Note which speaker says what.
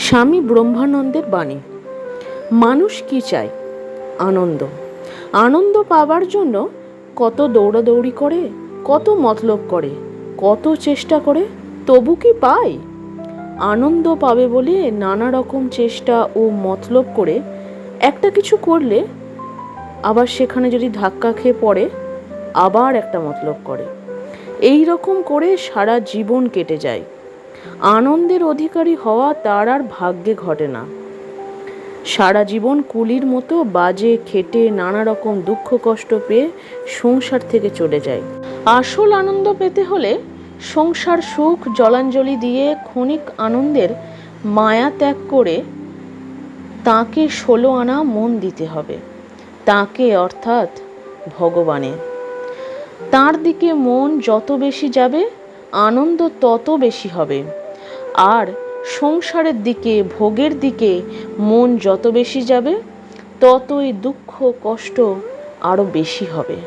Speaker 1: স্বামী ব্রহ্মানন্দের বাণী। মানুষ কি চায়? আনন্দ। আনন্দ পাবার জন্য কত দৌড়াদৌড়ি করে, কত মতলব করে, কত চেষ্টা করে, তবু কি পায়? আনন্দ পাবে বলে নানা রকম চেষ্টা ও মতলব করে একটা কিছু করলে আবার সেখানে যদি ধাক্কা খেয়ে পড়ে আবার একটা মতলব করে, এই রকম করে সারা জীবন কেটে যায়। আনন্দের অধিকারী হওয়া তার আর ভাগ্যে ঘটে না। সারা জীবন কুলির মতো বাজে খেটে নানা রকম দুঃখ কষ্ট পেয়ে সংসার থেকে চলে যায়। আসল আনন্দ পেতে হলে সংসার সুখ জলাঞ্জলি দিয়ে ক্ষণিক আনন্দের মায়া ত্যাগ করে তাকে 16 আনা মন দিতে হবে। তাকে অর্থাৎ ভগবানে। তার দিকে মন যত বেশি যাবে আনন্দ তত বেশি হবে। আর সংসারের দিকে ভোগের দিকে মন যত বেশি যাবে ততই দুঃখ কষ্ট আরো বেশি হবে।